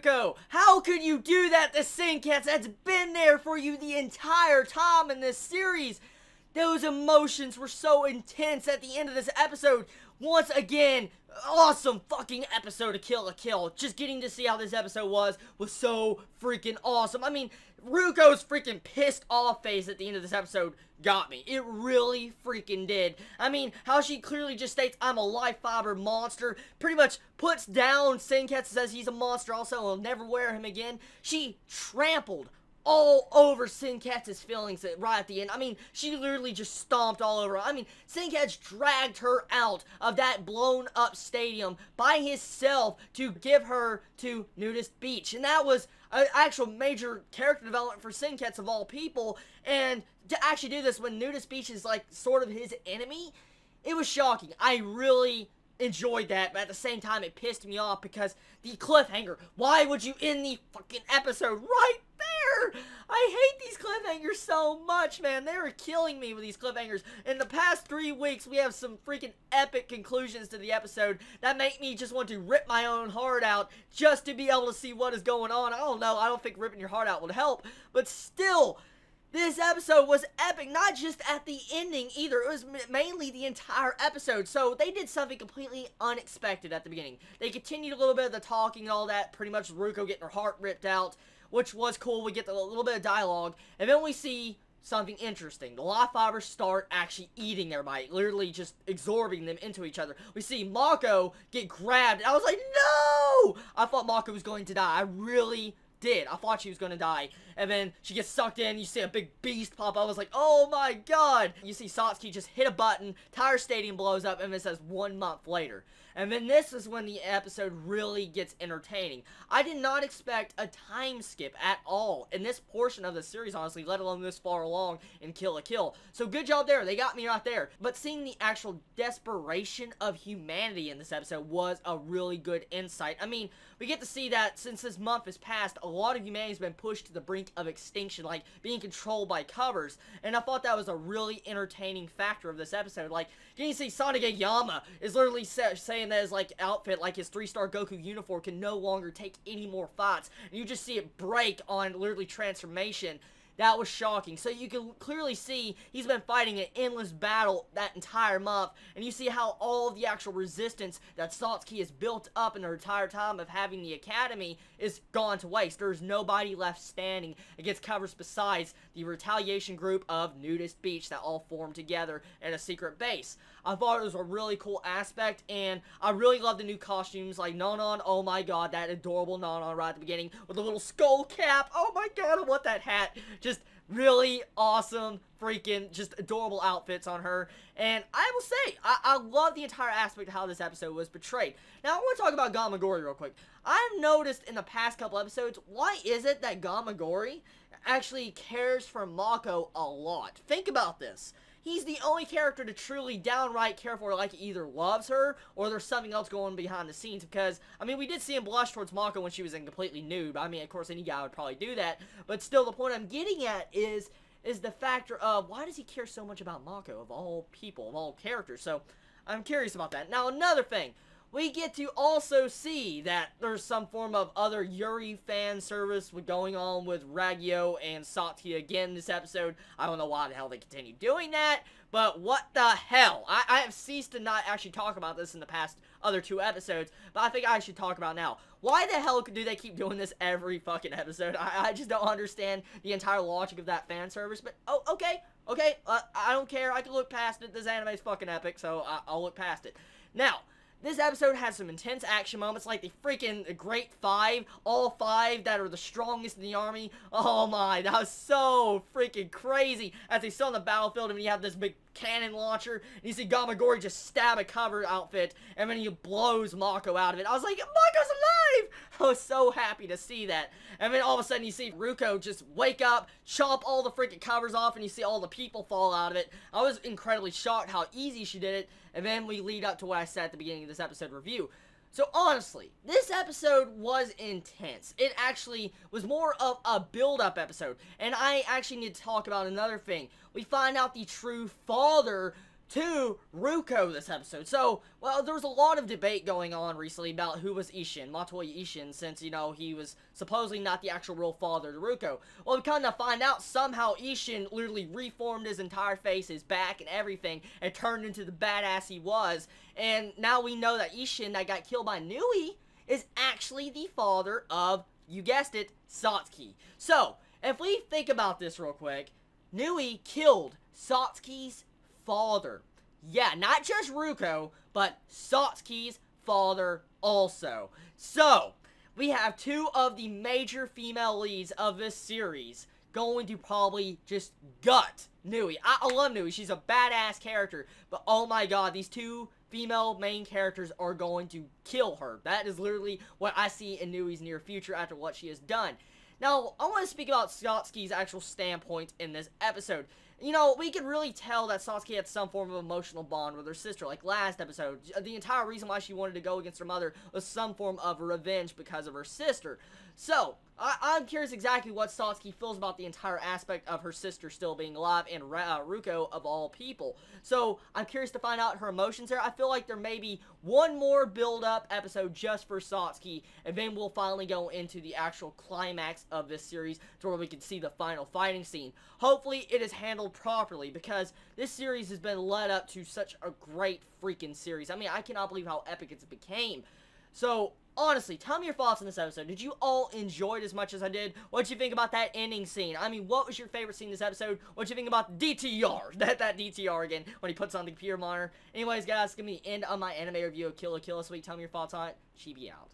Ruko, how could you do that to Senketsu? That's been there for you the entire time in this series. Those emotions were so intense at the end of this episode. Once again, awesome fucking episode to Kill la Kill. Just getting to see how this episode was so freaking awesome. I mean, Ruko's freaking pissed off face at the end of this episode got me. It really freaking did. I mean, how she clearly just states, I'm a life fiber monster, pretty much puts down Senketsu, says he's a monster also, will never wear him again. She trampled all over Senketsu's feelings right at the end. I mean, she literally just stomped all over her. I mean, Senketsu dragged her out of that blown up stadium by himself to give her to Nudist Beach. And that was an actual major character development for Senketsu of all people. And to actually do this when Nudist Beach is like sort of his enemy, it was shocking. I really enjoyed that, but at the same time it pissed me off because the cliffhanger. Why would you end the fucking episode right there? I hate these cliffhangers so much, man. They're killing me with these cliffhangers. In the past 3 weeks, we have some freaking epic conclusions to the episode that make me just want to rip my own heart out just to be able to see what is going on. I don't know. I don't think ripping your heart out would help, but still, this episode was epic, not just at the ending either. It was mainly the entire episode. So they did something completely unexpected at the beginning. They continued a little bit of the talking and all that, pretty much Ruko getting her heart ripped out, which was cool. We get a little bit of dialogue, and then we see something interesting. The life fibers start actually eating everybody, literally just absorbing them into each other. We see Mako get grabbed, and I was like, no! I thought Mako was going to die. I really did. I thought she was going to die. And then she gets sucked in. You see a big beast pop up. I was like, oh my god. You see Satsuki just hit a button. Entire stadium blows up. And it says 1 month later. And then this is when the episode really gets entertaining. I did not expect a time skip at all in this portion of the series, honestly, let alone this far along in Kill la Kill. So good job there. They got me right there. But seeing the actual desperation of humanity in this episode was a really good insight. I mean, we get to see that since this month has passed, a lot of humanity has been pushed to the brink of extinction, like being controlled by covers. And I thought that was a really entertaining factor of this episode. Like, getting to see Sanageyama is literally saying that his like outfit, like his 3-star Goku uniform, can no longer take any more fights. And you just see it break on literally transformation. That was shocking. So you can clearly see he's been fighting an endless battle that entire month. And you see how all of the actual resistance that Satsuki has built up in the entire time of having the academy is gone to waste. There's nobody left standing against covers besides the retaliation group of Nudist Beach that all formed together in a secret base. I thought it was a really cool aspect, and I really love the new costumes, like Nanon. Oh my god, that adorable Nanon right at the beginning with a little skull cap. Oh my god, I want that hat. Just really awesome, freaking, just adorable outfits on her. And I will say, I love the entire aspect of how this episode was portrayed. Now, I want to talk about Gamagori real quick. I've noticed in the past couple episodes, why is it that Gamagori actually cares for Mako a lot? Think about this. He's the only character to truly downright care for her, like he either loves her or there's something else going on behind the scenes. Because, I mean, we did see him blush towards Mako when she was in completely nude. I mean, of course, any guy would probably do that. But still, the point I'm getting at is the factor of why does he care so much about Mako, of all people, of all characters? So, I'm curious about that. Now, another thing. We get to also see that there's some form of other Yuri fan service going on with Ragyo and Satsuki again this episode. I don't know why the hell they continue doing that, but what the hell? I have ceased to not actually talk about this in the past other 2 episodes, but I think I should talk about it now. Why the hell do they keep doing this every fucking episode? I just don't understand the entire logic of that fan service, but oh, okay, I don't care. I can look past it. This anime is fucking epic, so I'll look past it. Now, this episode has some intense action moments, like the freaking Great 5, all 5 that are the strongest in the army. Oh my, that was so freaking crazy. As they still on the battlefield, and you have this big cannon launcher, and you see Gamagori just stab a cover outfit, and then he blows Mako out of it. I was like, Mako's alive! I was so happy to see that. And then all of a sudden you see Ruko just wake up, chop all the freaking covers off, and you see all the people fall out of it. I was incredibly shocked how easy she did it, and then we lead up to what I said at the beginning of this episode review. So honestly, this episode was intense. It actually was more of a build-up episode. And I actually need to talk about another thing. We find out the true father to Ruko this episode. So, well, there was a lot of debate going on recently about who was Ishin, Matoya Ishin, since, you know, he was supposedly not the actual real father to Ruko. Well, we kind of find out somehow Ishin literally reformed his entire face, his back, and everything, and turned into the badass he was. And now we know that Ishin that got killed by Nui is actually the father of, you guessed it, Satsuki. So, if we think about this real quick, Nui killed Satsuki's father. Yeah, not just Ruko, but Satsuki's father also. So, we have two of the major female leads of this series going to probably just gut Nui. I love Nui. She's a badass character, but oh my god, these two female main characters are going to kill her. That is literally what I see in Nui's near future after what she has done. Now, I want to speak about Satsuki's actual standpoint in this episode. You know, we can really tell that Satsuki had some form of emotional bond with her sister. Like last episode, the entire reason why she wanted to go against her mother was some form of revenge because of her sister. So, I'm curious exactly what Satsuki feels about the entire aspect of her sister still being alive and Ruko of all people. So, I'm curious to find out her emotions there. I feel like there may be one more build-up episode just for Satsuki, and then we'll finally go into the actual climax of this series to where we can see the final fighting scene. Hopefully, it is handled properly, because this series has been led up to such a great freaking series. I mean, I cannot believe how epic it became. So, honestly, tell me your thoughts on this episode. Did you all enjoy it as much as I did? What'd you think about that ending scene? I mean, what was your favorite scene in this episode? What'd you think about DTR? That DTR again, when he puts on the computer monitor. Anyways, guys, it's gonna be the end of my anime review of Kill la Kill this week. Tell me your thoughts on it. Chibi out.